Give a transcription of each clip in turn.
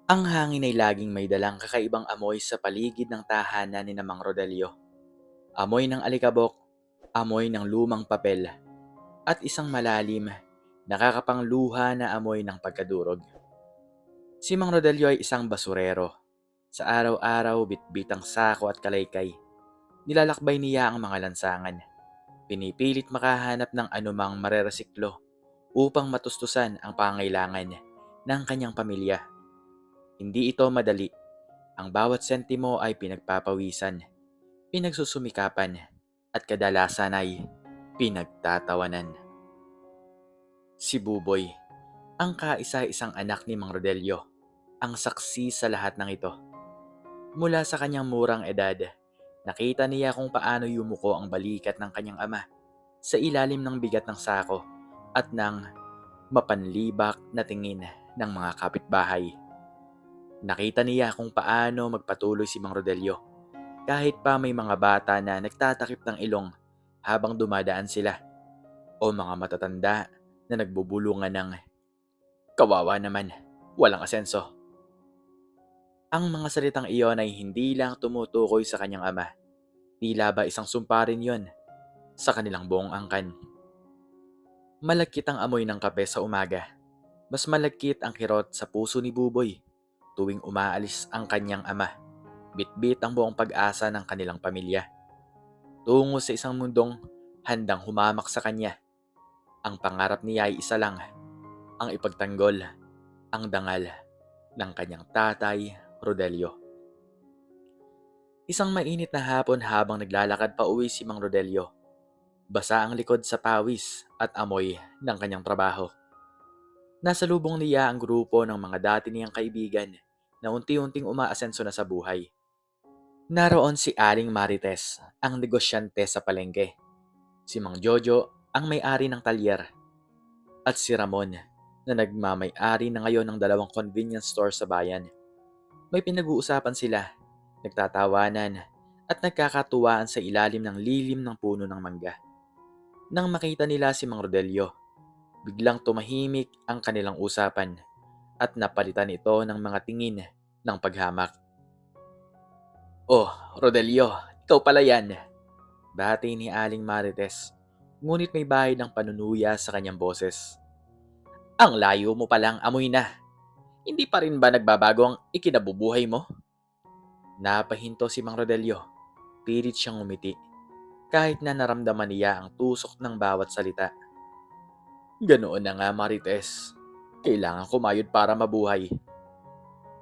Ang hangin ay laging may dalang kakaibang amoy sa paligid ng tahanan ni Mang Rodelio. Amoy ng alikabok, amoy ng lumang papel, at isang malalim, nakakapangluha na amoy ng pagkadurog. Si Mang Rodelio ay isang basurero. Sa araw-araw, bitbit ang sako at kalaykay. Nilalakbay niya ang mga lansangan. Pinipilit makahanap ng anumang mareresiklo upang matustusan ang pangailangan ng kanyang pamilya. Hindi ito madali. Ang bawat sentimo ay pinagpapawisan, pinagsusumikapan, at kadalasan ay pinagtatawanan. Si Buboy, ang kaisa-isang anak ni Mang Rodelio, ang saksi sa lahat ng ito. Mula sa kanyang murang edad, nakita niya kung paano yumuko ang balikat ng kanyang ama sa ilalim ng bigat ng sako at ng mapanlibak na tingin ng mga kapitbahay. Nakita niya kung paano magpatuloy si Mang Rodelio kahit pa may mga bata na nagtatakip ng ilong habang dumadaan sila o mga matatanda na nagbubulungan ng kawawa naman, walang asenso. Ang mga salitang iyon ay hindi lang tumutukoy sa kanyang ama, tila ba isang sumpa rin yon sa kanilang buong angkan. Malagkit ang amoy ng kape sa umaga. Mas malagkit ang kirot sa puso ni Buboy tuwing umaalis ang kanyang ama. Bitbit ang buong pag-asa ng kanilang pamilya. Tungo sa isang mundong handang humamak sa kanya. Ang pangarap niya ay isa lang, ang ipagtanggol ang dangal ng kanyang tatay, Rodelio. Isang mainit na hapon habang naglalakad pa uwi si Mang Rodelio. Basa ang likod sa pawis at amoy ng kanyang trabaho. Nasa lubong niya ang grupo ng mga dati niyang kaibigan na unti-unting umaasenso na sa buhay. Naroon si Aling Marites, ang negosyante sa palengke. Si Mang Jojo, ang may-ari ng talyer. At si Ramon, na nagmamay-ari na ngayon ng dalawang convenience store sa bayan. May pinag-uusapan sila, nagtatawanan, at nagkakatuwaan sa ilalim ng lilim ng puno ng mangga. Nang makita nila si Mang Rodelio, biglang tumahimik ang kanilang usapan at napalitan ito ng mga tingin ng paghamak. "Oh, Rodelio, ikaw pala yan," bati ni Aling Marites, ngunit may bahid ng panunuya sa kanyang boses. "Ang layo mo palang amoy na. Hindi pa rin ba nagbabago ang ikinabubuhay mo?" Napahinto si Mang Rodelio. Pilit siyang umiti, kahit na naramdaman niya ang tusok ng bawat salita. "Ganoon na nga, Marites. Kailangan kumayod para mabuhay."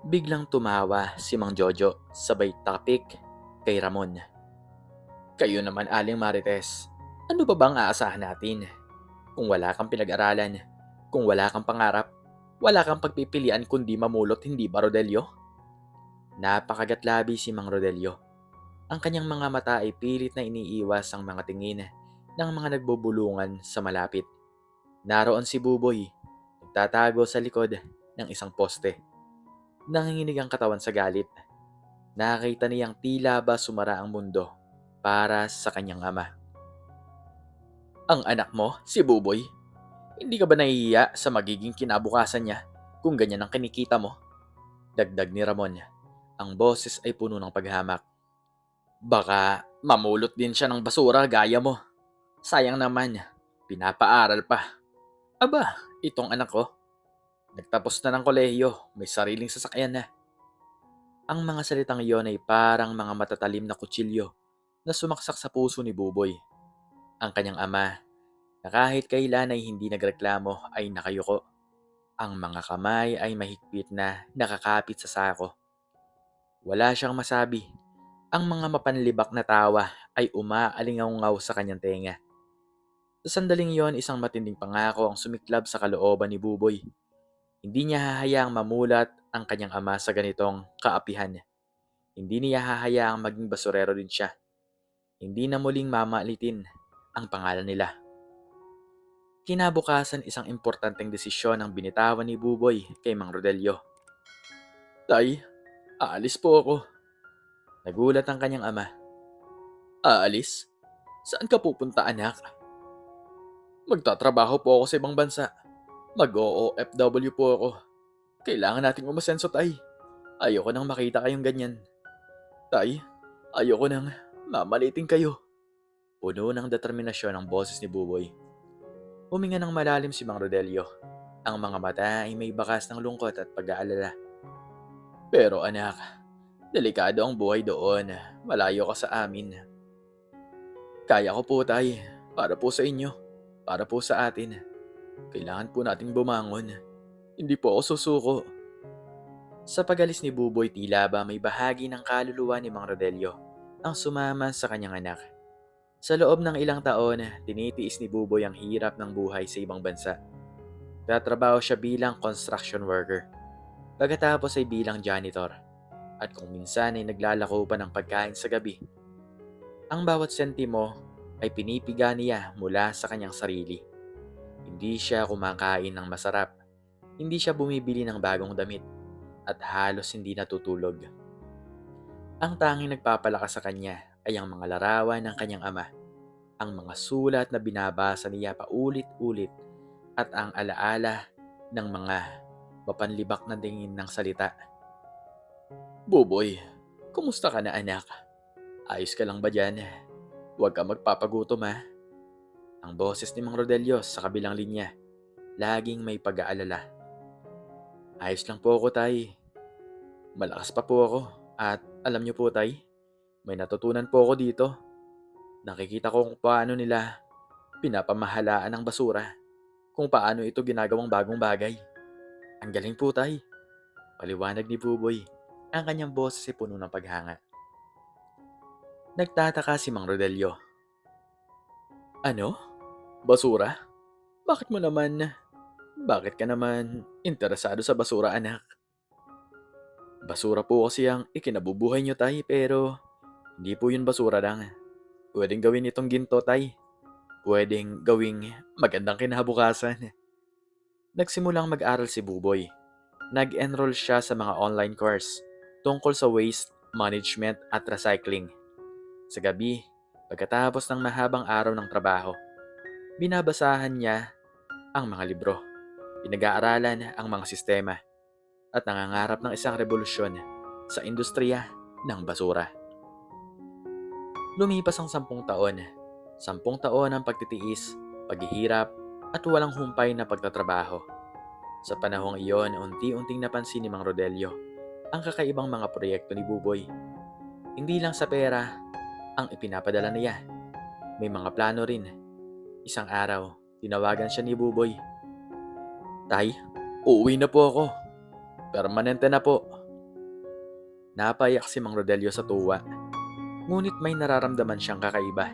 Biglang tumawa si Mang Jojo, sabay tapik kay Ramon. "Kayo naman, Aling Marites. Ano ba bang aasahan natin? Kung wala kang pinag-aralan, kung wala kang pangarap, wala kang pagpipilian kundi mamulot, hindi ba, Rodelio?" Napakagatlabi si Mang Rodelio. Ang kanyang mga mata ay pilit na iniiwas ang mga tingin ng mga nagbubulungan sa malapit. Naroon si Buboy, nagtatago sa likod ng isang poste. Nanginginig ang katawan sa galit. Nakita niyang tila ba sumara ang mundo para sa kanyang ama. "Ang anak mo, si Buboy, hindi ka ba nahihiya sa magiging kinabukasan niya kung ganyan ang kinikita mo?" Dagdag ni Ramon. Ang boses ay puno ng paghamak. "Baka mamulot din siya ng basura gaya mo. Sayang naman, pinapaaral pa. Aba, itong anak ko, nagtapos na ng kolehiyo, may sariling sasakyan na." Ang mga salitang iyon ay parang mga matatalim na kutsilyo na sumaksak sa puso ni Buboy. Ang kanyang ama, na kahit kailan ay hindi nagreklamo, ay nakayuko. Ang mga kamay ay mahigpit na nakakapit sa sako. Wala siyang masabi. Ang mga mapanlibak na tawa ay umaalingaw sa kanyang tenga. Sa sandaling iyon, isang matinding pangako ang sumiklab sa kalooban ni Buboy. Hindi niya hahayaang mamulat ang kanyang ama sa ganitong kaapihan. Hindi niya hahayaang maging basurero din siya. Hindi na muling mamalitin ang pangalan nila. Kinabukasan, isang importanteng desisyon ang binitawan ni Buboy kay Mang Rodelio. "Tay, aalis po ako." Nagulat ang kanyang ama. "Aalis? Saan ka pupunta, anak?" "Magtatrabaho po ako sa ibang bansa. Mag-OOFW po ako. Kailangan nating umasenso, tay." Ayoko nang makita kayong ganyan. Tay, ayoko nang mamalitin kayo. Puno ng determinasyon ang boses ni Buboy. Huminga ng malalim si Mang Rodelio. Ang mga mata ay may bakas ng lungkot at pag-aalala. Pero anak, delikado ang buhay doon. Malayo ka sa amin. Kaya ko po, tay. Para po sa inyo. Para po sa atin. Kailangan po nating bumangon. Hindi po ako susuko. Sa pagalis ni Buboy, tila ba may bahagi ng kaluluwa ni Mang Rodelio ang sumama sa kanyang anak. Sa loob ng ilang taon, tinitiis ni Buboy ang hirap ng buhay sa ibang bansa. Tatrabaho siya bilang construction worker. Pagkatapos ay bilang janitor. At kung minsan ay naglalako pa ng pagkain sa gabi. Ang bawat sentimo ay pinipiga niya mula sa kanyang sarili. Hindi siya kumakain ng masarap. Hindi siya bumibili ng bagong damit. At halos hindi natutulog. Ang tanging nagpapalakas sa kanya ay ang mga larawan ng kanyang ama, ang mga sulat na binabasa niya paulit-ulit at ang alaala ng mga mapanlibak na tingin ng salita. Buboy, kumusta ka na anak? Ayos ka lang ba dyan? Huwag ka magpapagutom ha. Ang boses ni Mang Rodelio sa kabilang linya, laging may pag-aalala. Ayos lang po ako, tay. Malakas pa po ako at alam niyo po, tay, may natutunan po ako dito. Nakikita ko kung paano nila pinapamahalaan ang basura, kung paano ito ginagawang bagong bagay. Ang galing po, tay. Paliwanag ni Buboy. Ang kanyang boses ay puno ng paghanga. Nagtataka si Mang Rodelio. Ano? Basura? Bakit ka naman interesado sa basura, anak? Basura po kasi ang ikinabubuhay niyo, tay, pero hindi po yun basura lang. Pwedeng gawin itong ginto, tay. Pwedeng gawing magandang kinabukasan. Nagsimulang mag-aral si Buboy. Nag-enroll siya sa mga online course tungkol sa waste management at recycling. Sa gabi, pagkatapos ng mahabang araw ng trabaho, binabasahan niya ang mga libro. Pinag-aaralan ang mga sistema at nangangarap ng isang revolusyon sa industriya ng basura. Lumipas ang 10 taon. 10 taon ang pagtitiis, paghihirap, at walang humpay na pagtatrabaho. Sa panahong iyon, unti-unting napansin ni Mang Rodelio ang kakaibang mga proyekto ni Buboy. Hindi lang sa pera ang ipinapadala niya. May mga plano rin. Isang araw, tinawagan siya ni Buboy. Tay, uuwi na po ako. Permanente na po. Napayak si Mang Rodelio sa tuwa. Ngunit may nararamdaman siyang kakaiba.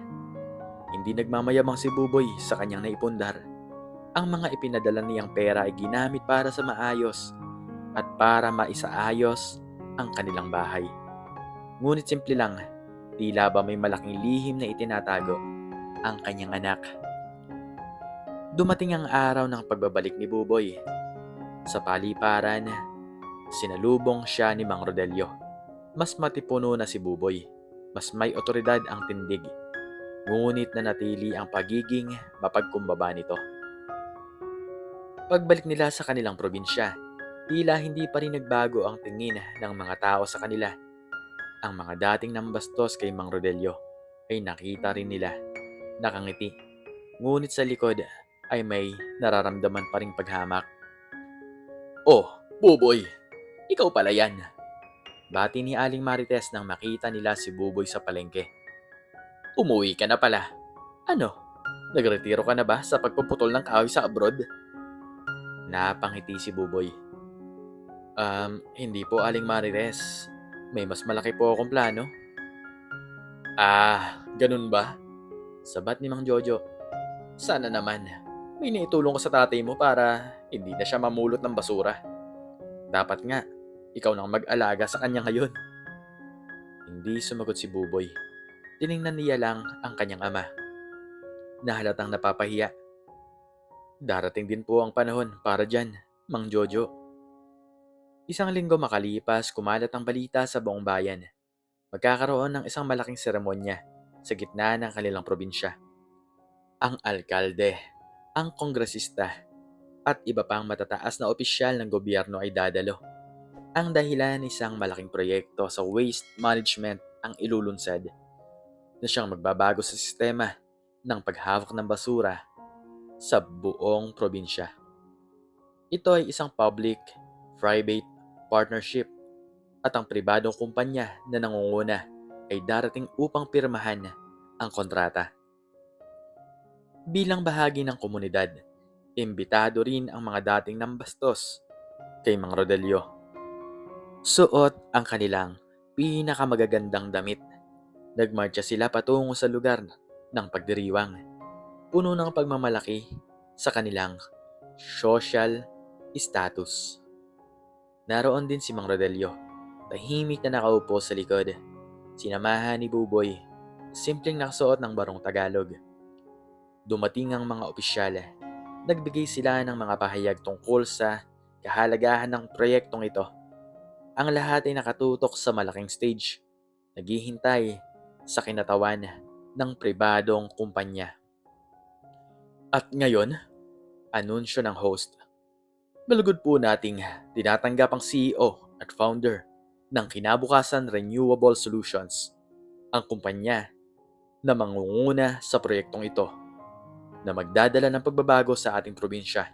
Hindi nagmamayabang si Buboy sa kanyang naipundar. Ang mga ipinadala niyang pera ay ginamit para sa maayos at para maisaayos ang kanilang bahay. Ngunit simple lang, tila ba may malaking lihim na itinatago ang kanyang anak. Dumating ang araw ng pagbabalik ni Buboy. Sa paliparan, sinalubong siya ni Mang Rodelio. Mas matipuno na si Buboy. Mas may otoridad ang tindig. Ngunit nanatili ang pagiging mapagkumbaba nito. Pagbalik nila sa kanilang probinsya, tila hindi pa rin nagbago ang tingin ng mga tao sa kanila. Ang mga dating nambastos kay Mang Rodelio ay nakita rin nila. Nakangiti. Ngunit sa likod ay may nararamdaman pa ring paghamak. Oh, Buboy! Ikaw pala yan! Bati ni Aling Marites nang makita nila si Buboy sa palengke. Umuwi ka na pala. Ano? Nagretiro ka na ba sa pagpuputol ng kahoy sa abroad? Napangiti si Buboy. Hindi po, Aling Marites. May mas malaki po akong plano. Ah, ganun ba? Sabat ni Mang Jojo. Sana naman. May naitulong ko sa tatay mo para hindi na siya mamulot ng basura. Dapat nga, ikaw nang mag-alaga sa kanya ngayon. Hindi sumagot si Buboy. Tiningnan niya lang ang kanyang ama. Nahalatang napapahiya. Darating din po ang panahon para dyan, Mang Jojo. Isang linggo makalipas, kumalat ang balita sa buong bayan. Magkakaroon ng isang malaking seremonya sa gitna ng kanilang probinsya. Ang alkalde, ang kongresista, at iba pang matataas na opisyal ng gobyerno ay dadalo. Ang dahilan, isang malaking proyekto sa waste management ang ilulunsad na siyang magbabago sa sistema ng paghawak ng basura sa buong probinsya. Ito ay isang public-private partnership at ang pribadong kumpanya na nangunguna ay darating upang pirmahan ang kontrata. Bilang bahagi ng komunidad, imbitado rin ang mga dating nambastos kay Mang Rodelio. Suot ang kanilang pinakamagagandang damit. Nagmarcha sila patungo sa lugar ng pagdiriwang, puno ng pagmamalaki sa kanilang social status. Naroon din si Mang Rodelio, tahimik na nakaupo sa likod. Sinamahan ni Buboy, simpleng nakasuot ng barong Tagalog. Dumating ang mga opisyal. Nagbigay sila ng mga pahayag tungkol sa kahalagahan ng proyektong ito. Ang lahat ay nakatutok sa malaking stage, naghihintay sa kinatawan ng pribadong kumpanya. At ngayon, anunsyo ng host. Malugod po nating tinatanggap ang CEO at founder ng Kinabukasan Renewable Solutions, ang kumpanya na mangunguna sa proyektong ito na magdadala ng pagbabago sa ating probinsya.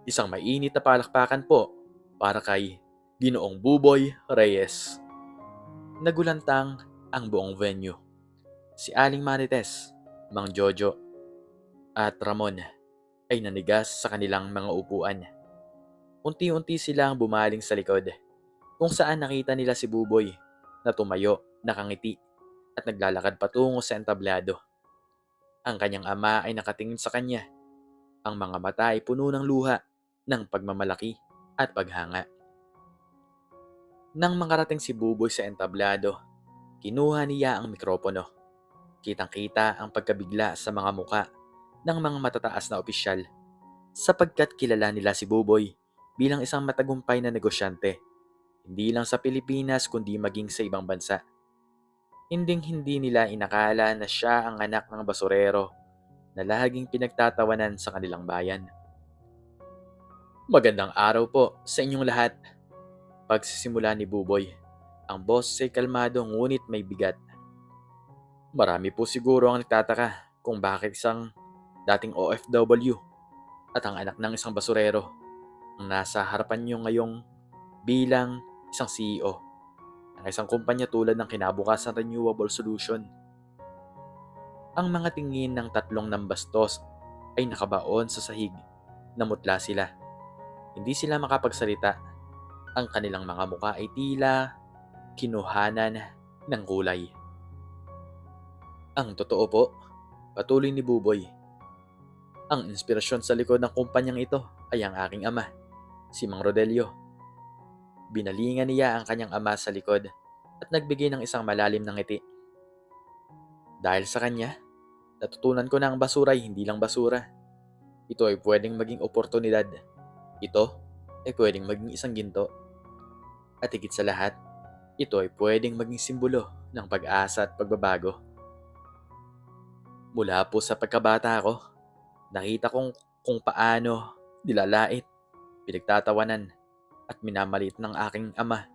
Isang mainit na palakpakan po para kay Ginoong Buboy Reyes. Nagulantang ang buong venue. Si Aling Marites, Mang Jojo, at Ramon ay nanigas sa kanilang mga upuan. Unti-unti silang bumaling sa likod, kung saan nakita nila si Buboy na tumayo, nakangiti, at naglalakad patungo sa entablado. Ang kanyang ama ay nakatingin sa kanya. Ang mga mata ay puno ng luha ng pagmamalaki at paghanga. Nang makarating si Buboy sa entablado, kinuha niya ang mikropono. Kitang-kita ang pagkabigla sa mga muka ng mga matataas na opisyal, sapagkat kilala nila si Buboy bilang isang matagumpay na negosyante, hindi lang sa Pilipinas kundi maging sa ibang bansa. Hinding-hindi nila inakala na siya ang anak ng basurero na laging pinagtatawanan sa kanilang bayan. Magandang araw po sa inyong lahat. Pagsisimula ni Buboy, ang boss ay kalmado ngunit may bigat. Marami po siguro ang nagtataka kung bakit isang dating OFW at ang anak ng isang basurero ang nasa harapan niyo ngayong bilang isang CEO ng isang kumpanya tulad ng Kinabukasan Renewable Solution. Ang mga tingin ng tatlong nambastos ay nakabaon sa sahig. Namutla sila. Hindi sila makapagsalita. Ang kanilang mga muka ay tila kinuhanan ng kulay. Ang totoo po, patuloy ni Buboy. Ang inspirasyon sa likod ng kumpanyang ito ay ang aking ama, si Mang Rodelio. Binalingan niya ang kanyang ama sa likod at nagbigay ng isang malalim na ngiti. Dahil sa kanya, natutunan ko na ang basura ay hindi lang basura. Ito ay pwedeng maging oportunidad. Ito ay pwedeng maging isang ginto. At higit sa lahat, ito ay pwedeng maging simbolo ng pag-asa at pagbabago. Mula po sa pagkabata ko, nakita kong kung paano nilalait, pinagtatawanan at minamaliit ng aking ama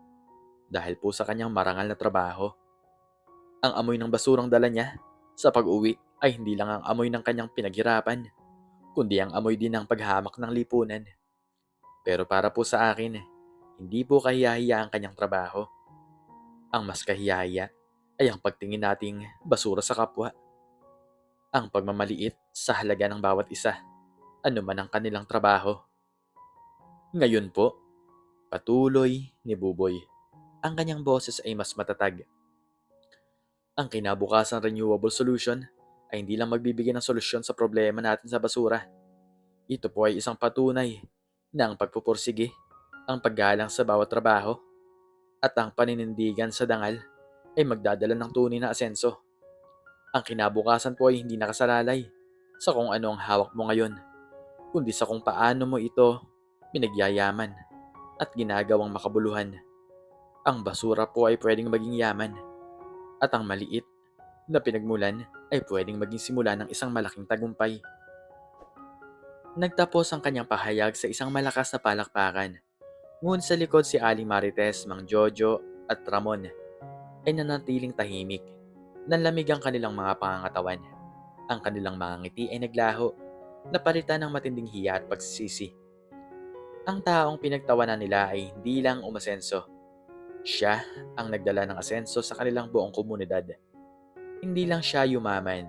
dahil po sa kanyang marangal na trabaho. Ang amoy ng basurang dala niya sa pag-uwi ay hindi lang ang amoy ng kanyang pinaghirapan, kundi ang amoy din ng paghamak ng lipunan. Pero para po sa akin, hindi po kahiyahiya ang kanyang trabaho. Ang mas kahiyahiya ay ang pagtingin nating basura sa kapwa. Ang pagmamaliit sa halaga ng bawat isa, ano man ang kanilang trabaho. Ngayon po, patuloy ni Buboy, ang kanyang boses ay mas matatag. Ang Kinabukasan Renewable Solution ay hindi lang magbibigay ng solusyon sa problema natin sa basura. Ito po ay isang patunay na ang pagpupursige, ang paggalang sa bawat trabaho, at ang paninindigan sa dangal ay magdadala ng tunay na asenso. Ang kinabukasan po ay hindi nakasalalay sa kung ano ang hawak mo ngayon, kundi sa kung paano mo ito pinagyayaman at ginagawang makabuluhan. Ang basura po ay pwedeng maging yaman, at ang maliit na pinagmulan ay pwedeng maging simula ng isang malaking tagumpay. Nagtapos ang kanyang pahayag sa isang malakas na palakpakan. Ngunit sa likod si Aling Marites, Mang Jojo at Ramon ay nanatiling tahimik. Nanlamig ang kanilang mga pangangatawan. Ang kanilang mga ngiti ay naglaho, napalitan ng matinding hiya at pagsisisi. Ang taong pinagtawanan nila ay hindi lang umasenso. Siya ang nagdala ng asenso sa kanilang buong komunidad. Hindi lang siya yumaman.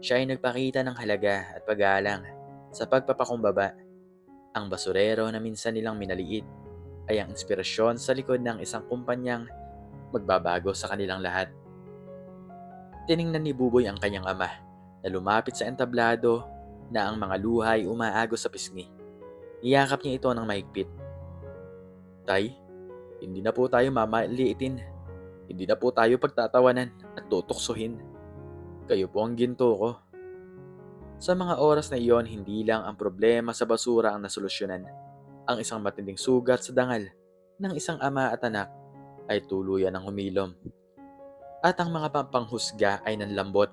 Siya ay nagpakita ng halaga at paggalang sa pagpapakumbaba. Ang basurero na minsan nilang minaliit ay ang inspirasyon sa likod ng isang kumpanyang magbabago sa kanilang lahat. Tiningnan ni Buboy ang kanyang ama na lumapit sa entablado na ang mga luha ay umaagos sa pisngi. Niyakap niya ito ng mahigpit. Tay, hindi na po tayo mamaliitin. Hindi na po tayo pagtatawanan at tutuksohin. Kayo po ang ginto ko. Sa mga oras na iyon, hindi lang ang problema sa basura ang nasolusyonan. Ang isang matinding sugat sa dangal ng isang ama at anak ay tuluyan ng humilom. At ang mga pampanghusga ay nanlambot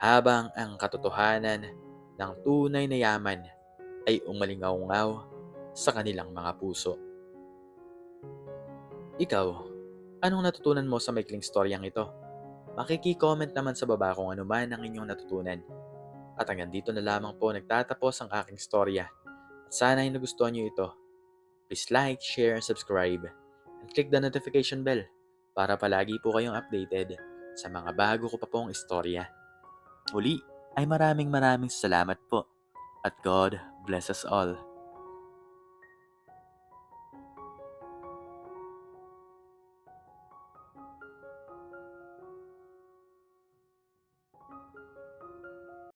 habang ang katotohanan ng tunay na yaman ay umalingaw-ngaw sa kanilang mga puso. Ikaw, anong natutunan mo sa maikling storyang ito? Makiki-comment naman sa baba kung ano man ang inyong natutunan. At hanggang dito na lamang po nagtatapos ang aking storya. At sana ay nagustuhan niyo ito. Please like, share, and subscribe. And click the notification bell para palagi po kayong updated sa mga bago ko pa pong istorya. Uli ay maraming salamat po. At God bless us all.